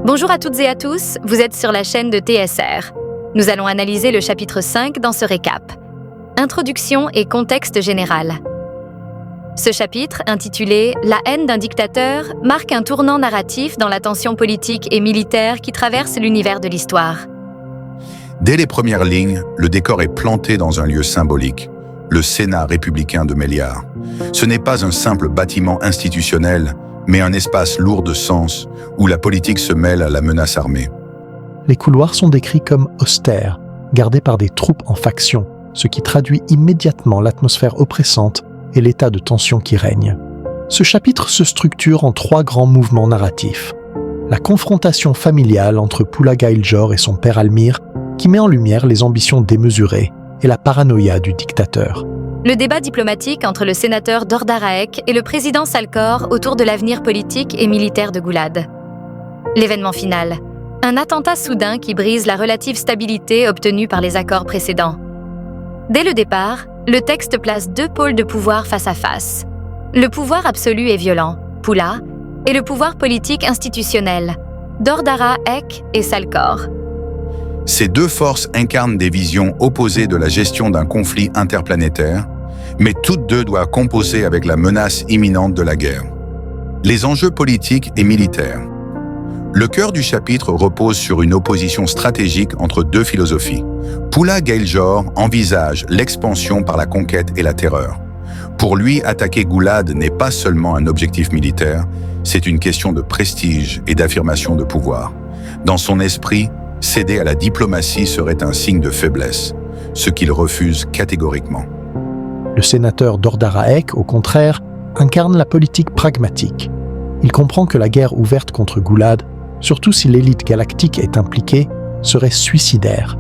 Bonjour à toutes et à tous, vous êtes sur la chaîne de TSR. Nous allons analyser le chapitre 5 dans ce récap. Introduction et contexte général. Ce chapitre, intitulé « La haine d'un dictateur », marque un tournant narratif dans la tension politique et militaire qui traverse l'univers de l'histoire. Dès les premières lignes, le décor est planté dans un lieu symbolique, le Sénat républicain de Méliard. Ce n'est pas un simple bâtiment institutionnel, mais un espace lourd de sens où la politique se mêle à la menace armée. Les couloirs sont décrits comme austères, gardés par des troupes en faction, ce qui traduit immédiatement l'atmosphère oppressante et l'état de tension qui règne. Ce chapitre se structure en 3 grands mouvements narratifs. La confrontation familiale entre Pula Gail-Jor et son père Almir, qui met en lumière les ambitions démesurées et la paranoïa du dictateur. Le débat diplomatique entre le sénateur Dordaraek et le président Salkor autour de l'avenir politique et militaire de Goulad. L'événement final, un attentat soudain qui brise la relative stabilité obtenue par les accords précédents. Dès le départ, le texte place 2 pôles de pouvoir face à face. Le pouvoir absolu et violent, Pula, et le pouvoir politique institutionnel, Dordaraek et Salkor. Ces 2 forces incarnent des visions opposées de la gestion d'un conflit interplanétaire, mais toutes 2 doivent composer avec la menace imminente de la guerre. Les enjeux politiques et militaires. Le cœur du chapitre repose sur une opposition stratégique entre 2 philosophies. Pula Gail-Jor envisage l'expansion par la conquête et la terreur. Pour lui, attaquer Goulad n'est pas seulement un objectif militaire, c'est une question de prestige et d'affirmation de pouvoir. Dans son esprit, céder à la diplomatie serait un signe de faiblesse, ce qu'il refuse catégoriquement. Le sénateur Dordaraek, au contraire, incarne la politique pragmatique. Il comprend que la guerre ouverte contre Goulad, surtout si l'élite galactique est impliquée, serait suicidaire.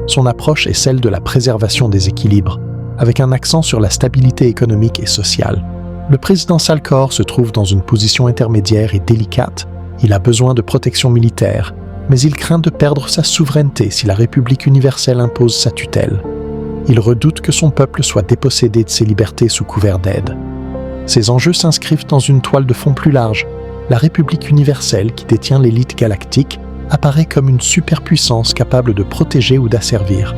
Son approche est celle de la préservation des équilibres, avec un accent sur la stabilité économique et sociale. Le président Salkor se trouve dans une position intermédiaire et délicate. Il a besoin de protection militaire, mais il craint de perdre sa souveraineté si la République universelle impose sa tutelle. Il redoute que son peuple soit dépossédé de ses libertés sous couvert d'aide. Ces enjeux s'inscrivent dans une toile de fond plus large. La République universelle, qui détient l'élite galactique, apparaît comme une superpuissance capable de protéger ou d'asservir.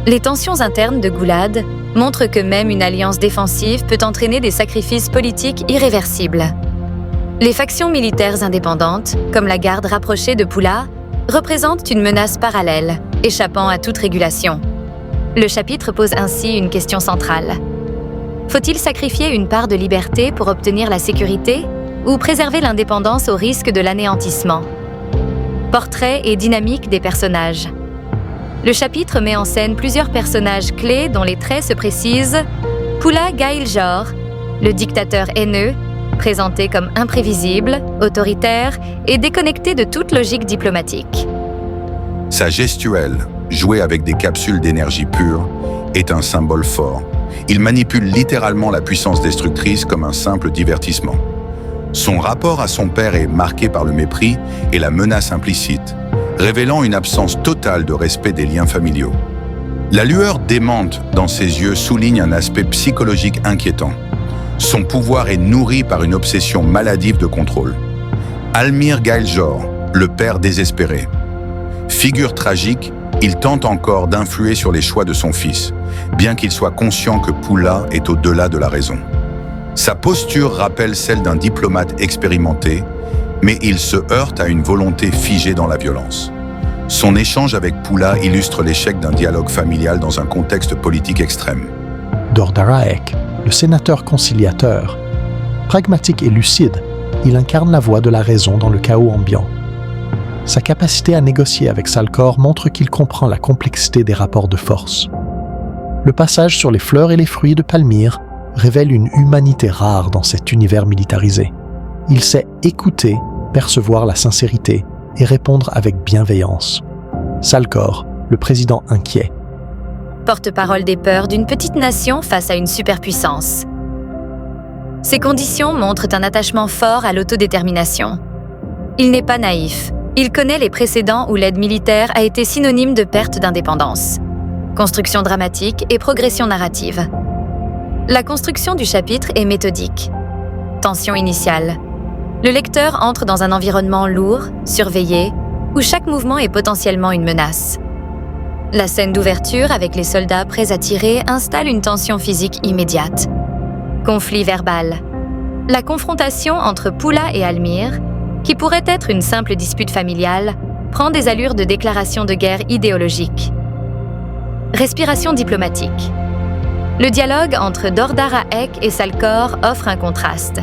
Les tensions internes de Goulad montrent que même une alliance défensive peut entraîner des sacrifices politiques irréversibles. Les factions militaires indépendantes, comme la garde rapprochée de Pula, représentent une menace parallèle, échappant à toute régulation. Le chapitre pose ainsi une question centrale. Faut-il sacrifier une part de liberté pour obtenir la sécurité ou préserver l'indépendance au risque de l'anéantissement? Portrait et dynamique des personnages. Le chapitre met en scène plusieurs personnages clés dont les traits se précisent. Pula Gail-Jor, le dictateur haineux, présenté comme imprévisible, autoritaire et déconnecté de toute logique diplomatique. Sa gestuelle, jouée avec des capsules d'énergie pure, est un symbole fort. Il manipule littéralement la puissance destructrice comme un simple divertissement. Son rapport à son père est marqué par le mépris et la menace implicite, révélant une absence totale de respect des liens familiaux. La lueur démente dans ses yeux souligne un aspect psychologique inquiétant. Son pouvoir est nourri par une obsession maladive de contrôle. Almir Gail-Jor, le père désespéré. Figure tragique, il tente encore d'influer sur les choix de son fils, bien qu'il soit conscient que Pula est au-delà de la raison. Sa posture rappelle celle d'un diplomate expérimenté, mais il se heurte à une volonté figée dans la violence. Son échange avec Pula illustre l'échec d'un dialogue familial dans un contexte politique extrême. Dordaraek, le sénateur conciliateur. Pragmatique et lucide, il incarne la voix de la raison dans le chaos ambiant. Sa capacité à négocier avec Salkor montre qu'il comprend la complexité des rapports de force. Le passage sur les fleurs et les fruits de Palmyre révèle une humanité rare dans cet univers militarisé. Il sait écouter, percevoir la sincérité et répondre avec bienveillance. Salkor, le président inquiet. Porte-parole des peurs d'une petite nation face à une superpuissance. Ces conditions montrent un attachement fort à l'autodétermination. Il n'est pas naïf. Il connaît les précédents où l'aide militaire a été synonyme de perte d'indépendance. Construction dramatique et progression narrative. La construction du chapitre est méthodique. Tension initiale. Le lecteur entre dans un environnement lourd, surveillé, où chaque mouvement est potentiellement une menace. La scène d'ouverture avec les soldats prêts à tirer installe une tension physique immédiate. Conflit verbal. La confrontation entre Pula et Almir, qui pourrait être une simple dispute familiale, prend des allures de déclaration de guerre idéologique. Respiration diplomatique. Le dialogue entre Dordara-Ek et Salcor offre un contraste.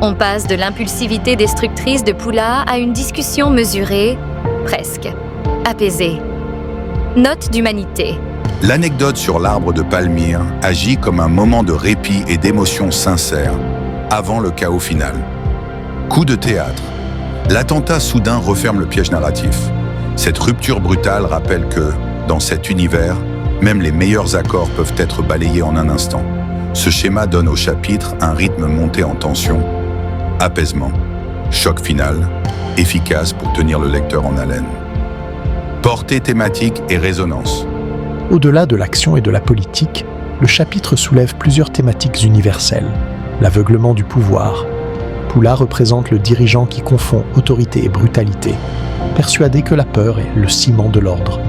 On passe de l'impulsivité destructrice de Pula à une discussion mesurée, presque apaisée. Note d'humanité. L'anecdote sur l'arbre de Palmyre agit comme un moment de répit et d'émotion sincère, avant le chaos final. Coup de théâtre. L'attentat soudain referme le piège narratif. Cette rupture brutale rappelle que, dans cet univers, même les meilleurs accords peuvent être balayés en un instant. Ce schéma donne au chapitre un rythme monté en tension, apaisement, choc final, efficace pour tenir le lecteur en haleine. Portée thématique et résonance. Au-delà de l'action et de la politique, le chapitre soulève plusieurs thématiques universelles. L'aveuglement du pouvoir. Pula représente le dirigeant qui confond autorité et brutalité, persuadé que la peur est le ciment de l'ordre.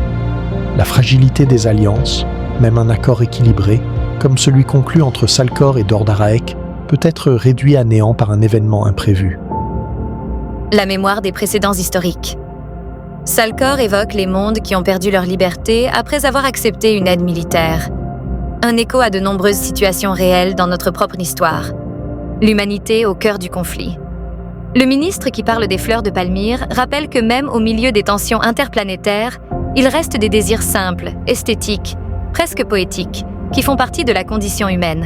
La fragilité des alliances, même un accord équilibré, comme celui conclu entre Salcor et Dordara-Ek, peut être réduit à néant par un événement imprévu. La mémoire des précédents historiques. Salcor évoque les mondes qui ont perdu leur liberté après avoir accepté une aide militaire. Un écho à de nombreuses situations réelles dans notre propre histoire. L'humanité au cœur du conflit. Le ministre qui parle des fleurs de Palmyre rappelle que même au milieu des tensions interplanétaires, il reste des désirs simples, esthétiques, presque poétiques, qui font partie de la condition humaine.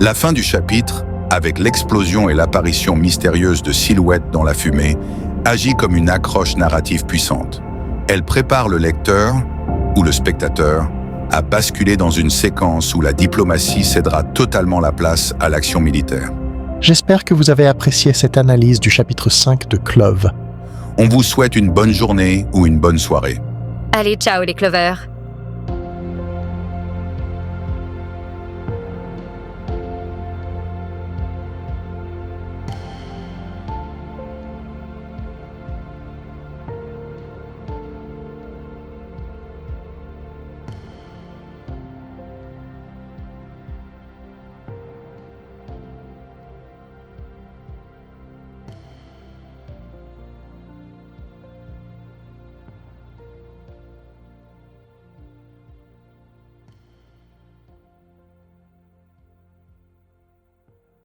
La fin du chapitre, avec l'explosion et l'apparition mystérieuse de silhouettes dans la fumée, agit comme une accroche narrative puissante. Elle prépare le lecteur, ou le spectateur, à basculer dans une séquence où la diplomatie cédera totalement la place à l'action militaire. J'espère que vous avez apprécié cette analyse du chapitre 5 de Clove. On vous souhaite une bonne journée ou une bonne soirée. Allez, ciao les clovers!